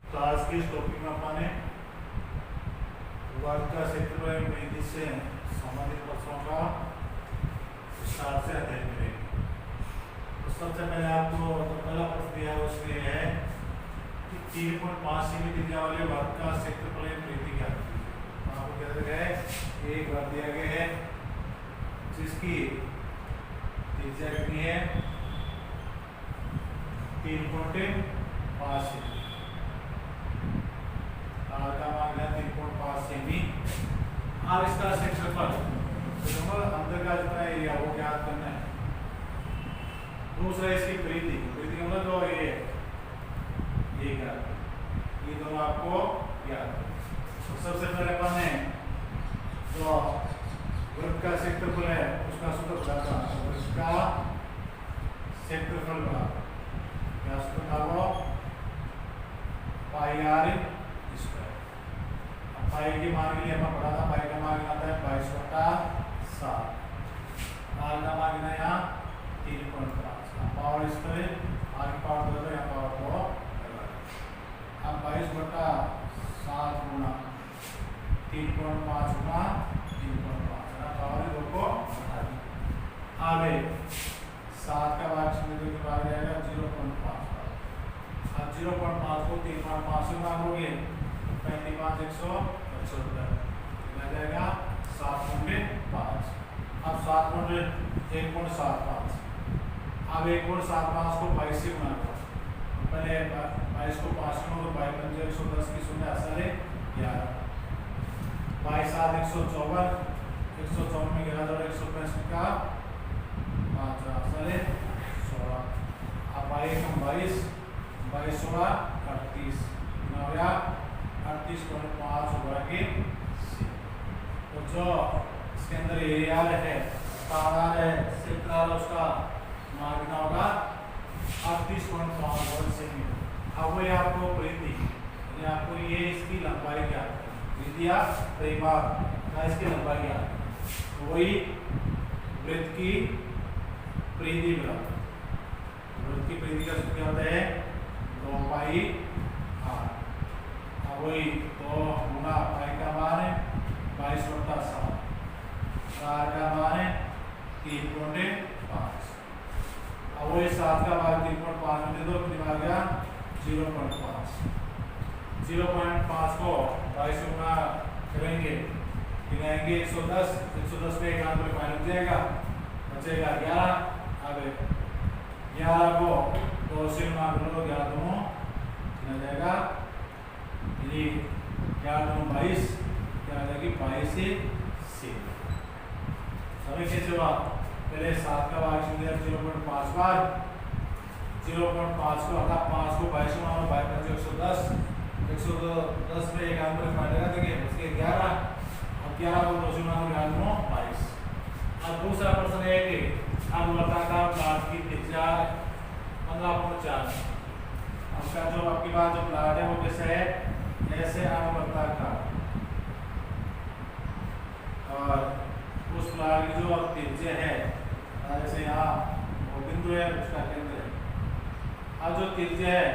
तो आज की इस टॉपिक में अपने वर्ग का क्षेत्रफल परिधि से संबंधित प्रश्नों का विस्तार से अध्ययन करेंगे। तो सबसे पहले आपको जो पहला प्रश्न दिया है उसमें है कि 3.5 सेमी त्रिज्या वाले वर्ग का क्षेत्रफल परिधि क्या होती है। तो आपको क्या दिया गया है, एक वर्ग दिया गया है जिसकी त्रिज्या कितनी है 3.5 सेमी, का मान है 3.5 सेमी। और इसका क्षेत्रफल अंदर का जितना एरिया वो ज्ञात करना है। दूसरा इसकी परिधि, परिधि मतलब जो ये ज्ञात करना, ये दोनों आपको ज्ञात करना। तो सबसे पहले अपन ने जो वृत्त का क्षेत्रफल है उसका सूत्र बताता है। वृत्त का क्षेत्रफल का क्या सूत्र था वो, पाई आर स्क्वायर। अब पाई के मान के लिए हमें पता था, पाई का मान आता है 22/7, आर का मान कितना यहाँ 3.5। पावर इस पर आर की पावर दो, यहाँ पावर को अब 22/7 गुना 3.5 गुना 3.5 पावर दो को बढ़ा दी। आगे 7 का भाग में दो के बाद जाएगा 0.5। अब 0.5 को 3.5 से भागोगे 35 175 आ जाएगा 7.5। अब 1.75। अब 1.75 को 22 से गुना करो। पहले 22 को 5 से गुना तो 22 पंजे 110 की शून्य असर 11, 22 7 154, 154 में 11 जोड़ 165 का 5 असर 16। अब 22 22 16 38 हो गया 38.5 होगा कि तो जो इसके अंदर एरिया है क्षेत्रफल उसका मान कितना होगा 38.5 वर्ग सेमी। अब वही आपको परिधि, यानी आपको ये इसकी लंबाई क्या है, परिधि या परिमाप का इसकी लंबाई क्या है, तो वही वृत्त की परिधि बराबर। वृत्त की परिधि का सूत्र क्या होता है 2 पाई आर। अब वही 2 गुना पाई का मान है 22/7, आर का मान है 3.5। अब वही 7 का भाग 3.5 में दे दो, कितना आ गया 0.5। 0.5 को 22 से गुना करेंगे, गिनाएंगे 110, 110 पे 1 आंसर फाइनल जाएगा, बचेगा 11। अब 11 को 2 से गुना करो 11 दोनों कितना जाएगा, यानी 11 दोनों 22, क्या आ जाएगी 22 से सभी कैसे हुआ। पहले 7 का भाग 0.5 बार 0.5 को हटा 5 को 22 में 110, 110 में 1 आंसर फाइनल देखिए उसके 11। अब 11 को 2 से गुना 22। अब दूसरा प्रश्न है कि अर्धवर्ताकार प्लाट की त्रिज्या 15.4। उसका जो आपकी बात जो प्लाट है वो कैसे है, ऐसे अर्धवर्ताकार, और उस प्लाट की जो त्रिज्या है जैसे यहाँ वो बिंदु है उसका केंद्र है। अब जो त्रिज्या है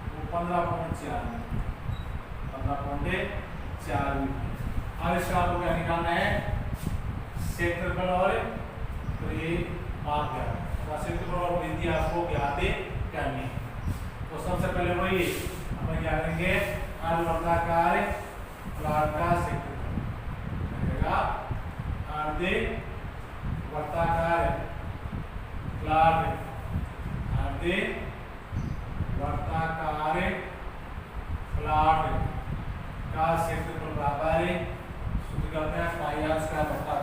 वो 15.4 अब इसका आपको क्या निकालना है, क्षेत्रफल और परिमाप ज्ञात, क्षेत्रफल और परिधि आपको ज्ञात करनी। तो सबसे पहले वही हम क्या करेंगे, अर्धवर्ताकार प्लाट का क्षेत्रफल अर्धवर्ताकार प्लाट का क्षेत्रफल बराबर है सूत्र करते हैं पाई आर स्क्वायर बटा।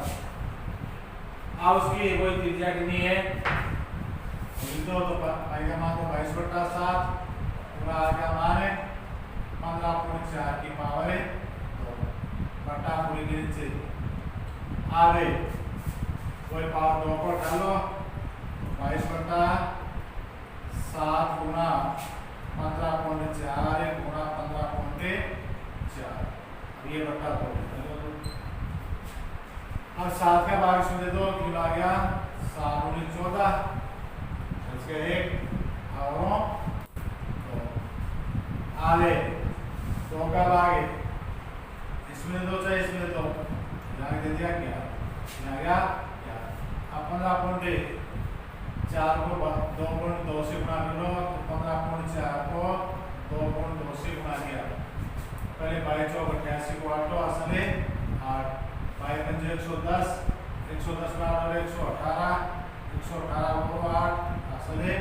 अब उसकी कोई त्रिज्या कितनी है, तो पाई का मान तो 22/7 पूरा आर का मान है 15.4 की पावर है बटा पूरी के नीचे आगे कोई पावर 2 को डालो 22/7 गुना 15.4 गुना 15.4 ये बटा 2। अब 7 का भाग इसमें दे दो, कितना आ गया 7 × 14 इसके 1 और आगे 2 का भागे, इसमें 2 चाहिए, इसमें 2 यहाँ दे दिया क्या, यहाँ गया क्या। अब 15.1 4 को 2.2 से गुणा कर लो तो 15.4 को 2.2 से गुणा किया। पहले 22 चौक 88 को 8 लो, असले 8 22 पंजे 110, 110 में 8 और 118, 118 को 8 असले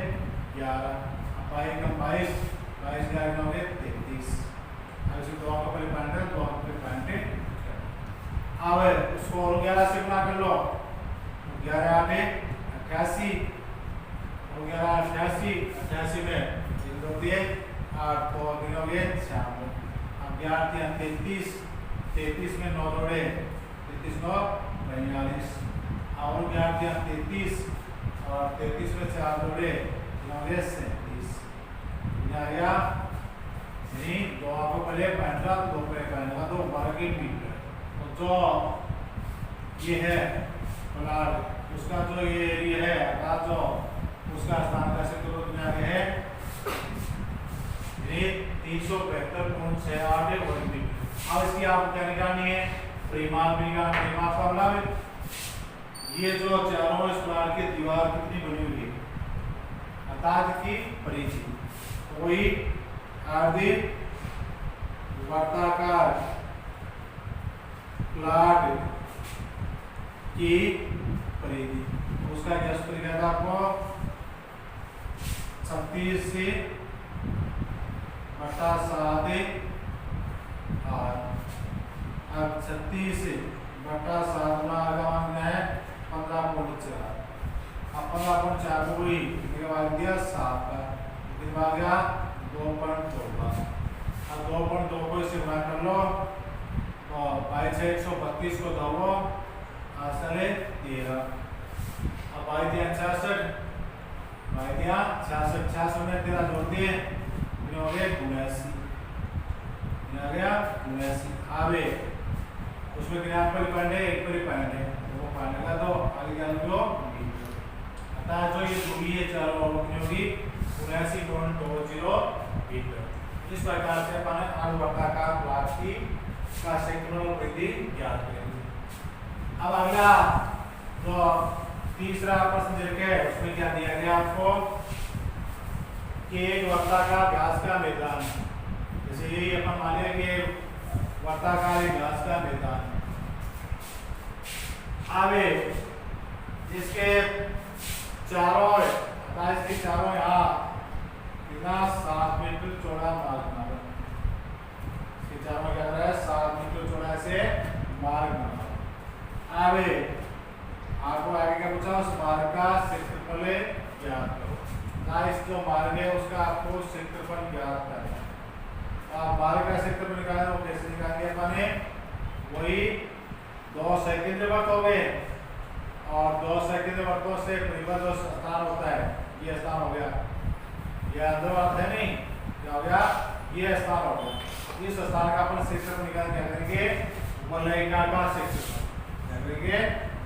11। अब 22 कम 22, 22 11 हो गए 33। अब इसे 2 का पहले पॉइंट है, 2 का पहले पॉइंट है। अब उसको और 11 से गुणा कर लो, 11 8 88 और 11 88, 88 में 3 दिए 8 तो गिनोगे 6। अब 11 3 33, 33 में 9 जोड़े 33 9 42 और 11 3 33 और 33 में 4 जोड़े गिनोगे 37। आ गया नहीं 2 को पहले पॉइंट 2 पे पॉइंट 2 वर्ग मीटर। तो जो ये है प्लाट उसका जो ये एरिया है अर्थात जो उसका स्थान का क्षेत्रफल में आगे है 372.68 वर्ग मीटर। अब इसकी आपको क्या निकालनी है, परिमाप निकालना। परिमाप का मतलब ये जो चारों इस प्लाट की दीवार कितनी बनी हुई है अर्थात की परिधि, तो वही आधी वर्ताकार प्लाट की परिधि, उसका क्या सूत्र क्या था आपको 36 से बटा 7 और अब 36 से बटा 7 गुना आगमन है 15.4। अब 15.4 को वही दिया 7 का कितना आ गया 2.2 का। अब 2.2 को इससे गुणा कर लो तो 22 से 132 को दो आसले 13। अब 22 66, 66 में 13 जोड़ दिए हो गया 82, आ गया 82। आवे उसमें कितना पर पॉइंट है, एक पर पॉइंट है, तो वो पॉइंट का तो आगे क्या लिखो मीटर। अतः जो ये दूरी है चारों ओर की होगी 79.20 मीटर। इस प्रकार से अपन अर्धवर्ताकार प्लाट की का क्षेत्रफल परिधि ज्ञात करेंगे। अब अगला जो तीसरा प्रश्न देखे उसमें क्या दिया गया आपको कि एक वर्ताकार घास का मैदान, जैसे यही अपन मान लिया कि वर्ताकार घास का मैदान आगे जिसके चारों इसके चारों यहाँ कितना 7 मीटर चौड़ा मार्ग बना, इसके चारों क्या है 7 मीटर चौड़ा से मार्ग बना। आगे आपको आगे क्या पूछा, उस मार्ग का क्षेत्रफल ज्ञात करो। इस जो मार्ग है उसका आपको क्षेत्रफल ज्ञात करना है। आप मार्ग का क्षेत्रफल निकालना वो कैसे निकालेंगे अपन, वही 2 सेकंड वर्त हो गए और 2 सेकंड वर्तों से परिबद्ध जो स्थान होता है ये स्थान हो गया, ये अंदर बात है नहीं क्या हो गया, ये स्थान हो गया। इस स्थान का अपन क्षेत्रफल निकाल क्या करेंगे, वलयिका का क्षेत्रफल क्या करेंगे,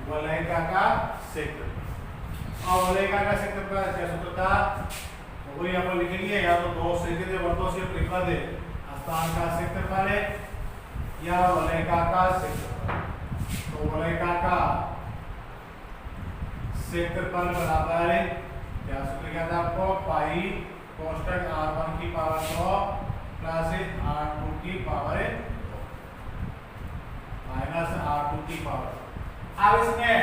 वलयिका का क्षेत्रफल। और वलयिका का क्षेत्रफल का क्या सूत्र था, वही अपन लिखेंगे या तो 2 सेकंड वर्तों से परिबद्ध स्थान का क्षेत्रफल है या वलयिका का क्षेत्रफल। तो वलयिका का क्षेत्रफल बराबर है क्या सूत्र क्या था आपको, पाई कोष्टक r1 की पावर 9 प्लस r2 की पावर 2 माइनस r2 की पावर। अब इसमें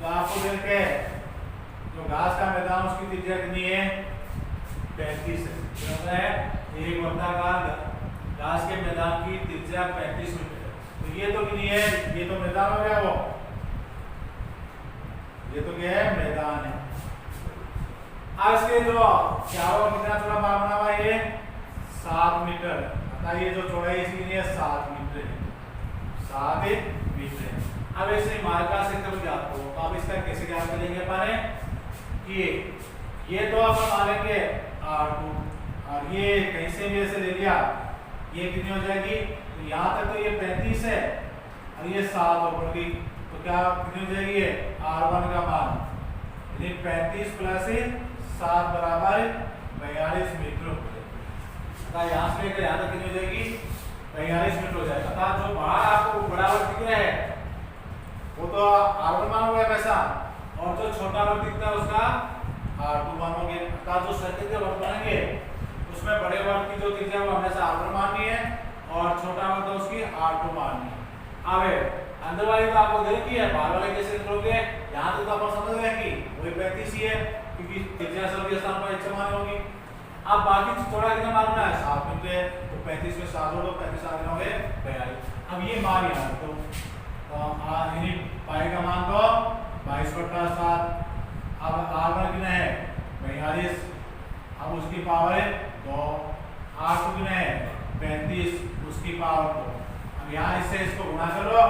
तो आपको मिलके जो घास का मैदान उसकी त्रिज्या कितनी है 35 है, एक वर्ताकार घास के मैदान की त्रिज्या 35 मीटर है। तो ये तो कितनी है, ये तो मैदान हो गया, वो ये तो क्या है मैदान है। अब इसके जो चारों कितना चौड़ा मार्ग बना हुआ है 7 मीटर, अतः ये जो चौड़ाई इसकी है 7 मीटर है, 7 मीटर है। अब ऐसे मार्ग का क्षेत्रफल ज्ञात करो, तो अब इसका कैसे ज्ञात करेंगे अपन कि ये तो अपन मान लेंगे r2 और ये कहीं से भी ऐसे ले लिया, ये कितनी हो जाएगी, तो यहाँ तक तो ये 35 है और ये 7 ऊपर की, तो क्या कितनी हो जाएगी r1 का मान, यानी 35 प्लस 7 बराबर 42 मीटर हो जाएगा। अतः यहाँ से लेकर यहाँ तक कितनी हो जाएगी 45 मीटर हो जाएगा। अतः जो बाहर आपको बड़ा वर्ग दिख रहा है वो तो R1 मानोगे हमेशा, और जो छोटा वर्ग दिखता है उसका R2 मानोगे। अतः जो सर्किल के वर्ग बनेंगे उसमें बड़े वर्ग की जो त्रिज्या वो हमेशा R1 माननी है और छोटा वर्ग तो उसकी R2 माननी है। अब अंदर वाली तो आपको दे रखी है, बाहर वाले कैसे निकलोगे, यहाँ तक तो आप समझ रहे हैं कि वही 35 ही है क्योंकि त्रिज्या सभी स्थान पर एक समान होगी। अब बाकी थोड़ा कितना मालूम है 7 मीटर है, तो 35 में 7 जोड़ो 35 7 हो गए 42। अब ये मान यहाँ तो यानी पाई का मान तो 22/7। अब R1 कितना है 42, अब उसकी पावर 2, R2 कितना है 35, उसकी पावर 2। अब यहाँ इससे इसको गुणा करो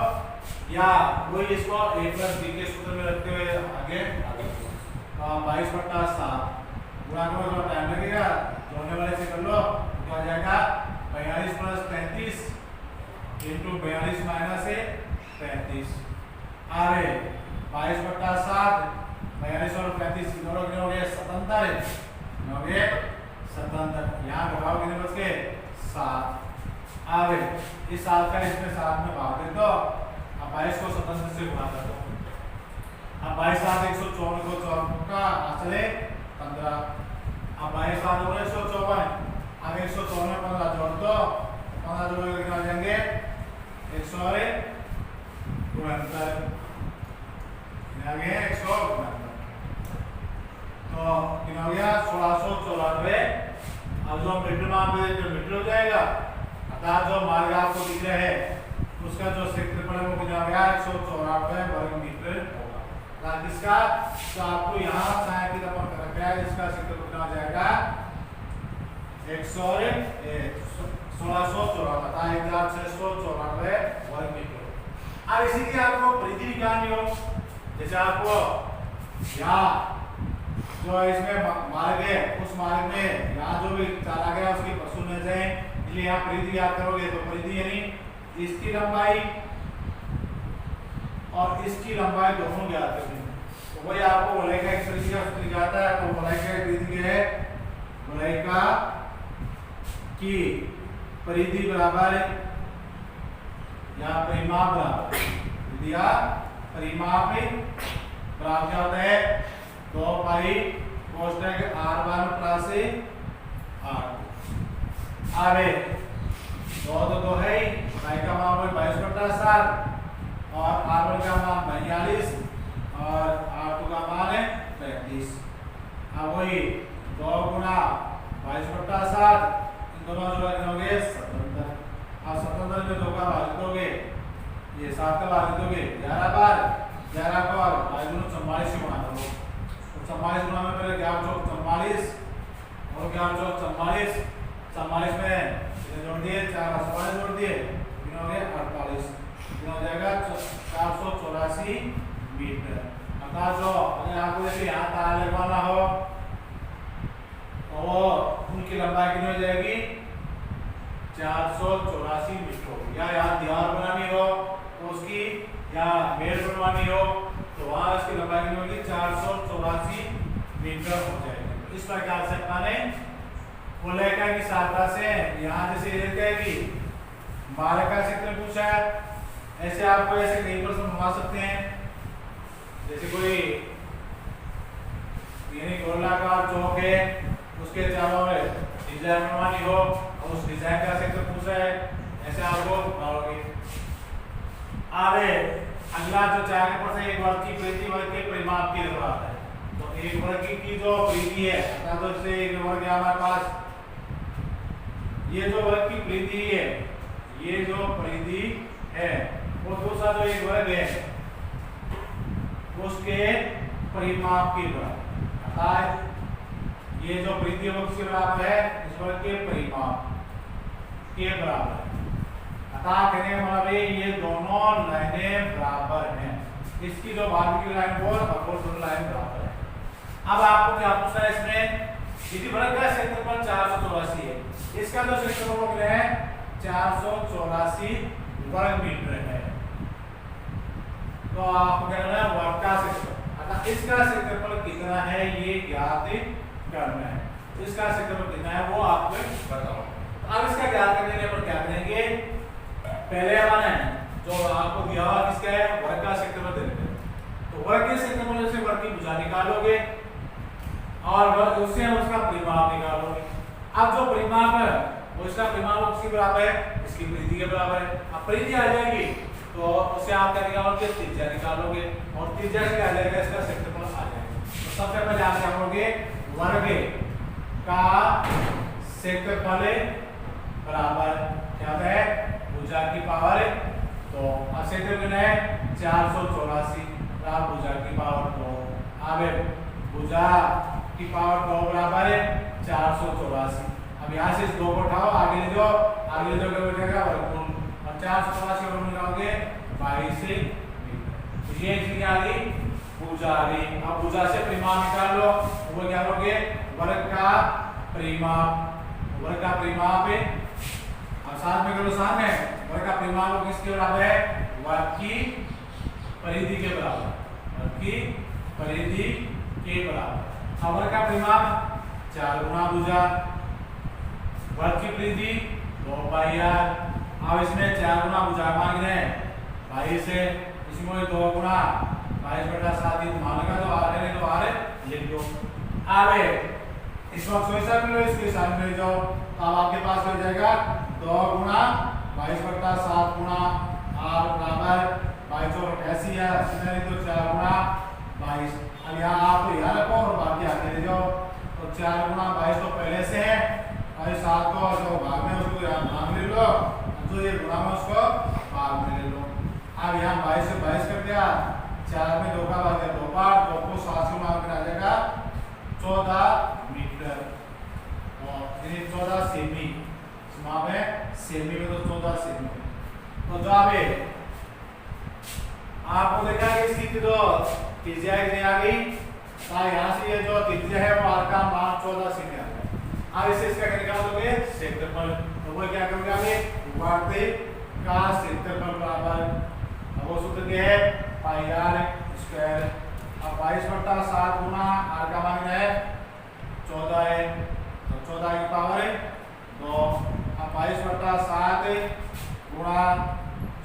या वही इसको a + b के सूत्र में रखते हुए आगे 22/7 गुणा करो तो टाइम लगेगा, जोड़ने वाले से कर लो तो क्या आ जाएगा 42 + 35 × 42 - 35। आगे 22/7 42 और 35 दोनों कितने हो गए 77 हो गए 77। यहाँ घटाओ कितने बच गए 7। आगे इस 7 का इसमें 7 में भाग दे दो, अब 22 को 77 से गुणा कर दो। अब 22 7 154 को 4 का आचले 15। अब 22 7 हो गए 154, अब 154 में 15 जोड़ दो, 15 जोड़ के कितना आ जाएंगे 169 आ गए 169। तो कितना हो गया 1694। अब जो मीटर मान पे जो मीटर हो जाएगा, अर्थात जो मार्ग आपको दिख रहा है उसका जो क्षेत्रफल है वो कितना हो गया 194 वर्ग मीटर होगा। अर्थात इसका तो आपको यहाँ साइन की तरफ कर रखा है, इसका क्षेत्रफल कितना हो जाएगा 1694 अर्थात 1694 वर्ग मीटर। अब इसी की आपको परिधि निकालनी हो, जैसे आपको यहाँ जो इसमें मार्ग है उस मार्ग में यहाँ जो भी चला गया उसकी परसों मिल जाए, इसलिए यहाँ परिधि याद करोगे तो परिधि यानी इसकी लंबाई और इसकी लंबाई दोनों ज्ञात करनी है। तो वही आपको वलय का सूत्र जाता है, तो वलय का परिधि क्या है, वलय का की परिधि बराबर या परिमाप बराबर परिधि या परिमाप बराबर क्या होता है 2 पाई कोष्ठक R1 + R2। आगे 2 तो 2 है, पाई का मान 22/7 और R1 का मान 42 और R2 का मान है 35। अब वही 2 गुना 22/7 इन दोनों जोड़ करोगे 77। अब 77 में 2 का भाग दोगे, ये 7 का भाग दोगे 11 बार, 11 को और 44 से गुणा करो तो 44 गुणा में पहले 11 चौक 44 और 11 चौक 44, 44 में इसे जोड़ दिए 4 44 जोड़ दिए कितना हो गया 48, कितना हो जाएगा 484 मीटर। अर्थात जो अगर आपको जैसे यहाँ तार लगवाना हो तो वो उनकी लंबाई कितनी हो जाएगी 484 मीटर होगी। या यहाँ दीवार बनानी हो तो उसकी या मेड़ बनवानी हो तो वहां इसकी लंबाई कितनी होगी 484 मीटर हो जाएगी। इस प्रकार से अपने वलय की सहायता से यहाँ जैसे ये कहेगी मार्ग का क्षेत्र पूछा है, ऐसे आपको ऐसे कई प्रश्न बनवा सकते हैं। जैसे कोई यानी गोलाकार चौक है उसके चारों में डिजाइन बनवानी हो और उस डिजाइन का क्षेत्र पूछा है, ऐसे आपको बनाओगे। आगे अगला जो चार पर से एक वर्ग की परिधि वर्ग के परिमाप की जरूरत है, तो एक वर्ग की जो परिधि है अर्थात तो इससे एक वर्ग है हमारे पास, ये जो वर्ग की परिधि है, ये जो परिधि है वो दूसरा जो एक वर्ग है उसके परिमाप के बराबर, अर्थात ये जो परिधि है वो किसके बराबर है इस वर्ग के परिमाप के बराबर। अर्थात कहने का मतलब है ये दोनों लाइनें बराबर हैं, इसकी जो भाग की लाइन वो और दोनों लाइन बराबर है। अब आपको क्या पूछना है इसमें, यदि वर्ग का क्षेत्रफल 484 है, इसका जो क्षेत्रफल है 484 वर्ग मीटर है, तो आपको कहना है वर्ग का क्षेत्रफल, अर्थात इसका क्षेत्रफल कितना है ये ज्ञात करना है। इसका क्षेत्रफल कितना है वो आपको बताओ। अब इसका ज्ञात करने के लिए अपन क्या करेंगे, पहले अपन जो आपको दिया हुआ किसका है, वर्ग का क्षेत्रफल दे देते हैं। तो वर्ग के क्षेत्रफल से वर्ग की भुजा निकालोगे और उससे उसका परिमाप निकालोगे। अब जो परिमाप है वो इसका परिमाप किसके बराबर है, इसकी परिधि के बराबर है। अब परिधि आ जाएगी तो उससे आप क्या निकालोगे, त्रिज्या निकालोगे और त्रिज्या से आ जाएगा इसका क्षेत्रफल आ जाएगा। तो सबसे पहले आप क्या करोगे, वर्ग का क्षेत्रफल बराबर क्या है, भुजा की पावर, तो क्षेत्रफल है 484 भुजा की पावर 2। अब भुजा की पावर 2 बराबर है 484। अब यहाँ से इस 2 को उठाओ, आगे ले जाओ, आगे ले जाओ क्या बचेगा, वर्गमूल, और 484 का वर्गमूल लगाओगे 22 मीटर। तो ये चीज आ गई, भुजा आ गई। अब भुजा से परिमाप निकाल लो, वो क्या करोगे, वर्ग का परिमाप, वर्ग का परिमाप है, अब साथ में करो, साथ में वर्ग का परिमाप किसके बराबर है, वर्ग की परिधि के बराबर, वर्ग की परिधि के बराबर। अब वर्ग का परिमाप 4 गुना भुजा, वर्ग की परिधि 2 पाई r। अब इसमें 4 गुना भुजा मांग रहे हैं 22 से, इसमें 2 गुना 22/7 मान लगा, तो r है तो r लिख दो। अब इस वक्त सोचा भी लो, इसके साथ में जाओ, तो अब आपके पास हो जाएगा 2 गुना 22/7 गुना r बराबर 22/88 है, नहीं तो 4 गुना 22। अब यहाँ आप यहाँ रखो और बाकी आगे ले जाओ, तो 4 गुना 22 तो पहले से है, और 7 को जो भाग में उसको यहाँ भाग ले लो, जो ये गुना में उसको भाग में ले लो। अब यहाँ 22 से 22 कर दिया, 4 में 2 का भाग है 2 बार, 2 को 7 से भाग कर आ जाएगा 14 मीटर, और ये 14 सेमी, माप है सेमी में, तो 14 सेमी। तो जवाब है, आपको देखा कि इसकी जो त्रिज्या आ गई, यहाँ से ये जो त्रिज्या है वो r का मान 14 सेमी आ गया। अब इसे इसका निकालोगे क्षेत्रफल, तो वो क्या करोगे, आगे वर्ग का क्षेत्रफल बराबर, अब वो सूत्र क्या है, पाई r स्क्वायर। अब 22/7 गुना r का मान है 14 है, तो 14 की पावर है 2। अब 22/7 गुणा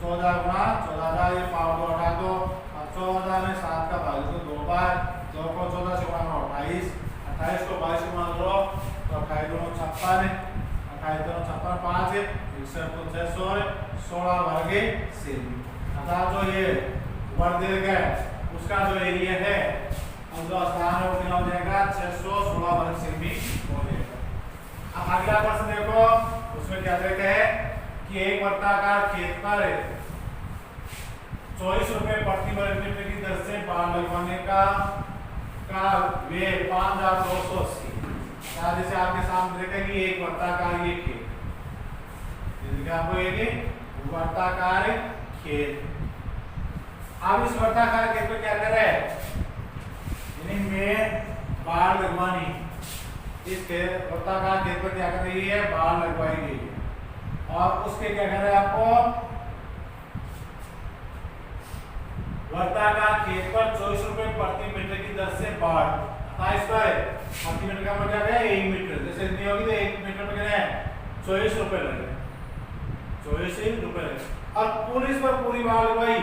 14 गुणा 14 ये पावर 2 हटा दो, अब 14 में 7 का भाग तो 2 बार, 2 को 14 से गुणा 28, 28 को 22 से गुणा करो तो 28 दूनी 56, 28 दूनी 56 5 है, 61 तो 600 है, 16 वर्ग सेमी। अर्थात जो ये वर्ग है उसका जो एरिया है, हम जो स्थान है वो कितना हो जाएगा, 616 वर्ग सेमी हो जाएगा। अब अगला प्रश्न देखो, उसमें क्या देखा है कि एक वर्गाकार खेत पर 24 रुपए प्रति वर्ग मीटर की दर से बाड़ लगवाने का वे 5280। जैसे आपके सामने देखा कि एक वर्गाकार ये खेत, आपको एक वर्गाकार खेत, अब इस वर्गाकार खेत को क्या कर रहे हैं, में बाड़ लगवानी, इस वर्गाकार खेत पर क्या कर रही है, बाड़ लगवाई गई है, और उसके क्या कर रहे हैं, आपको वर्गाकार खेत पर 24 रुपए प्रति मीटर की दर से बाड़, इस पर प्रति मीटर का मतलब है 1 मीटर, जैसे इतनी होगी तो 1 मीटर में कितने 24 रुपए लगे, 24 रुपए लगे। और पूरी इस पर पूरी बाड़ लगवाई,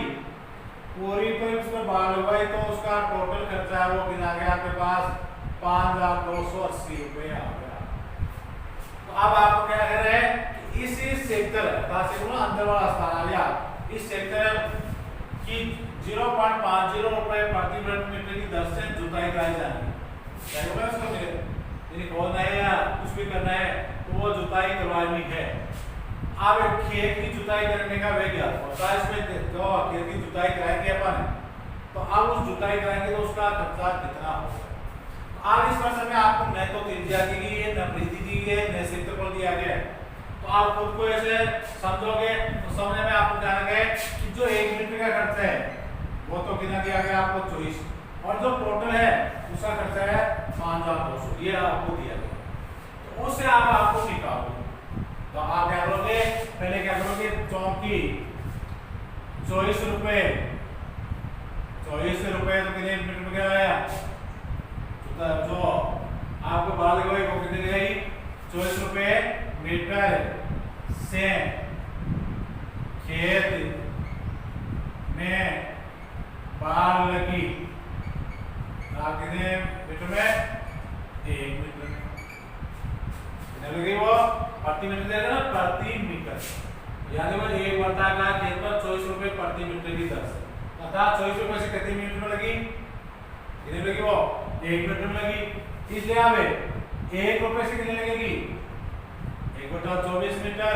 पूरी पर इस पर बाड़ लगवाई, तो उसका टोटल खर्चा है वो कितना गया आपके पास 5280 रुपए आ गया। तो अब आप क्या कह रहे हैं, इसी सेक्टर अंदर वाला स्थान आ गया, इस सेक्टर की 0.50 रुपए प्रति वर्ग मीटर की दर से जुताई कराई जाएगी। क्या होगा उसको, यदि खोदना है या कुछ भी करना है तो वो जुताई करवानी है। अब खेत की जुताई करने का वे क्या होता है, इसमें जो खेत की जुताई कराएंगे अपन, तो अब उस जुताई कराएंगे तो उसका खर्चा कितना होगा। अब इस प्रश्न में आपको न तो त्रिज्या दी गई है, न परिधि दी गई है, न क्षेत्रफल दिया गया है, तो आप खुद को ऐसे समझोगे तो समझने में आपको क्या लगे कि जो 1 मीटर का खर्चा है वो तो कितना दिया गया आपको 24, और जो टोटल है उसका खर्चा है 5200, ये आपको दिया गया, तो उससे आप आपको निकालोगे। तो आप क्या करोगे, पहले क्या करोगे, चौकी 24 रुपए, 24 रुपए तो कितने मीटर में क्या आया, जो आपको बाल लगवाई वो कितनी गई 24 रुपए मीटर से खेत में बाढ़ लगी, कितने मीटर में? 1 मीटर कितने लगी वो? प्रति मीटर दे देना, प्रति मीटर। यानी वो 1 वर्ताकार खेत पर 24 रुपए प्रति मीटर की दर से, अर्थात 24 रुपए से कितने मीटर में लगी? कितने लगी वो? 1 मीटर में लगी। इसलिए यहाँ पे 1 रुपए से कितनी लगेगी? 1/24 मीटर।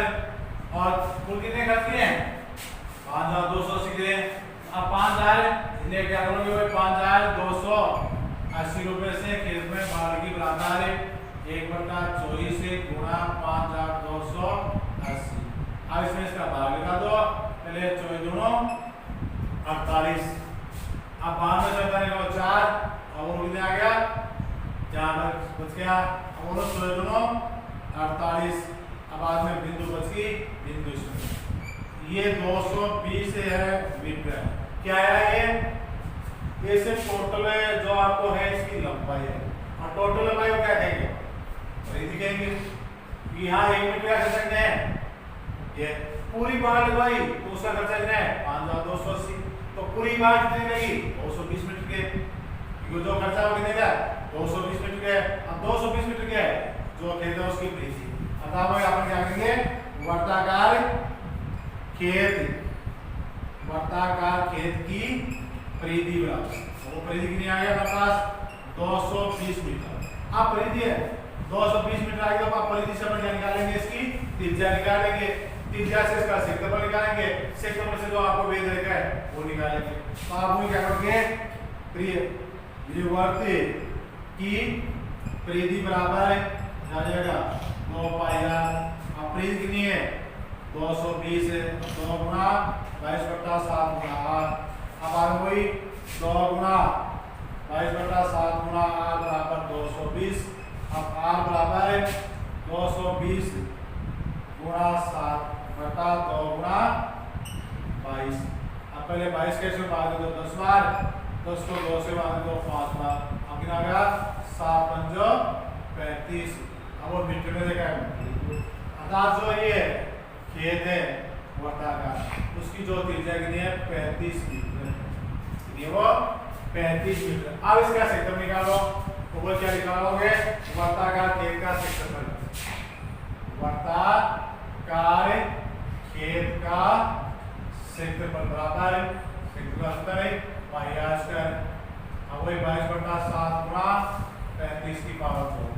और कुल कितने खर्च किए? 5280 के। अब 5000 इसलिए क्या करोगे? 5280 रुपए से खेत में बाढ़ की बराबर है 1/24 से गुणा 5280। अब इसमें इसका भाग लगा दो, पहले 24 दूनो 48। अब 52 से 4 और वो कितने आ गया? 4 बच गया। अब बोलो 24 दूनो 48। अब बाद में बिंदु बच गई, बिंदु इसमें ये 220 है मीटर। क्या है ये सिर्फ टोटल है जो आपको है इसकी लंबाई है, और टोटल लंबाई को क्या कहेंगे? परिधि कहेंगे। यहाँ 1 मीटर का खर्चा कितना है? ये पूरी बाढ़ लगवाई तो उसका खर्चा कितना है? 5280। तो पूरी बाढ़ कितनी लगी? 220 मीटर के, क्योंकि जो खर्चा वो कितने का? 220 मीटर के। अब 220 मीटर के जो खेत है उसकी परिधि, अतः वो यहाँ पर क्या करेंगे? वर्ताकार खेत, वर्ताकार खेत की परिधि बराबर, वो परिधि कितनी आ गया हमारे पास? 220 मीटर। अब परिधि है 220 मीटर आ गया, तो आप परिधि से क्या निकालेंगे? इसकी त्रिज्या निकालेंगे, त्रिज्या से इसका क्षेत्रफल निकालेंगे, क्षेत्रफल से जो आपको वेध रेखा है वो निकालेंगे। तो आप वही क्या करोगे? परिवर्त की परिधि बराबर आ जाएगा 2 पाई r। अब परिधि कितनी है? 220 है, 2 गुणा 22/7 गुणा r। अब आ वही 2 गुणा 22/7 गुणा r बराबर 220। अब r बराबर है 220 गुणा 7/2 गुणा 22। अब पहले 22 कैसे भाग दो? 10 बार, 10 को 2 से भाग दो 5 बार। अब कितना आ गया? 7 पंजो 35। अब वो मीटर में देखा है, अर्थात जो ये खेत है वर्ताकार उसकी जो त्रिज्या कितनी है? 35 मीटर। ये वो 35 मीटर। अब इसका क्षेत्रफल निकालो, तो वो क्या निकालोगे? वर्ताकार खेत का क्षेत्रफल, वर्ताकार खेत का क्षेत्रफल बराबर क्षेत्रफल है पाई r स्क्वायर। अब वही 22/7 गुणा 35 की पावर 4।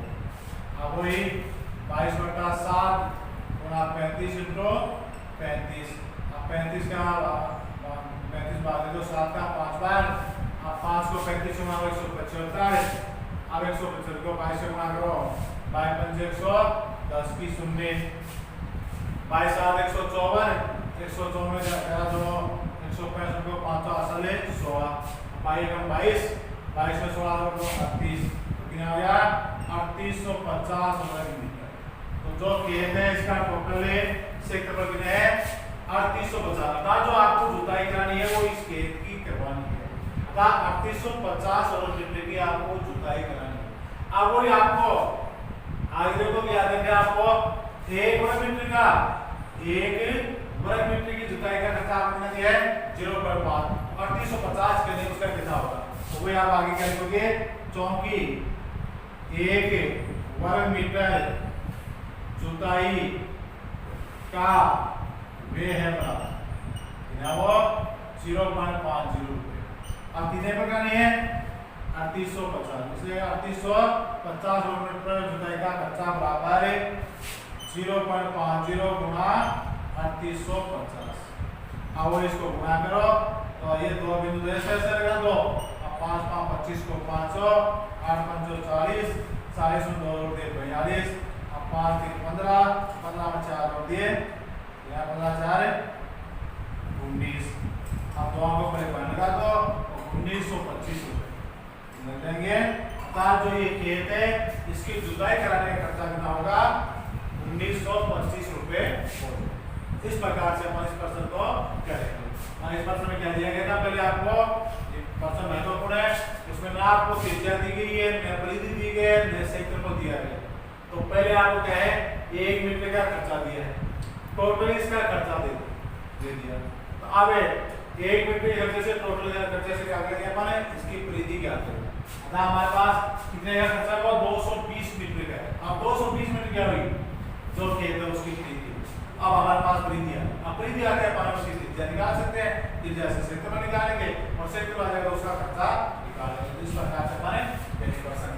अब वही 22/7 गुणा 35 इंटू 35। अब 35 का 35 भाग दो 7 का 5 बार। अब 5 को 35 से गुणा 175। अब 175 को 22 से गुणा करो, 22 पंजे 110 की 0, 22 7 154, 154 में तेरा दोनों 165 को 500 असल है 16। 22 22 में 16 दो 38, तो कितना हो गया? 3850 वर्ग मीटर। तो जो खेत है इसका टोटल है क्षेत्रफल कितना है? 3850। अर्थात जो आपको जुताई करानी है वो इस खेत की करवानी है, अर्थात 3850 वर्ग मीटर की आपको जुताई करानी है। अब वही आपको आगे देखो क्या देंगे आपको 1 वर्ग मीटर का 1 वर्ग मीटर की जुताई का खर्चा आपने दिया है 0.5। 3850 के लिए उसका कितना होगा? तो वही आप आगे क्या लिखोगे? चूंकि 1 वर्ग मीटर जुताई का वे है बराबर वो 0.50 रुपए। अब कितने पर करनी है? 3850, इसलिए 3850 रुपए जुताई का खर्चा बराबर है 0.50 गुणा 3850। अब इसको गुणा करो तो ये दो बिंदु ऐसे लगा दो। अब 5 5 25 को 500, 8 5 40, 40 में 2 जोड़ दिए 42। अब 5 3 15, 15 में 4 जोड़ दिए, यहाँ 15 4 19। अब दो को पहले पॉइंट लगा दो, 1925 रुपए लग जाएंगे। अर्थात जो ये खेत है इसकी जुताई कराने का खर्चा कितना होगा? 1925 रुपए। इस प्रकार से हम इस प्रश्न को करेंगे। इस प्रश्न में क्या दिया गया था? पहले आपको प्रश्न महत्वपूर्ण है, इसमें ना आपको त्रिज्या दी गई है, न परिधि दी गई है, न क्षेत्रफल दिया गया। तो पहले आपको क्या है 1 मीटर का खर्चा दिया है, टोटल इसका खर्चा दे दिया। तो अब 1 मीटर के खर्चे से टोटल खर्चे से क्या करेंगे अपन, इसकी परिधि क्या करेंगे। अतः हमारे पास कितने का खर्चा हुआ, 220 मीटर का है। अब 220 मीटर क्या हुई, जो खेत है उसकी परिधि। अब हमारे पास परिधि है, अब परिधि आते हैं अपन उसकी त्रिज्या निकाल सकते हैं, त्रिज्या से क्षेत्रफल निकालेंगे और क्षेत्रफल आ जाएगा उसका खर्चा निकालेंगे। इस प्रकार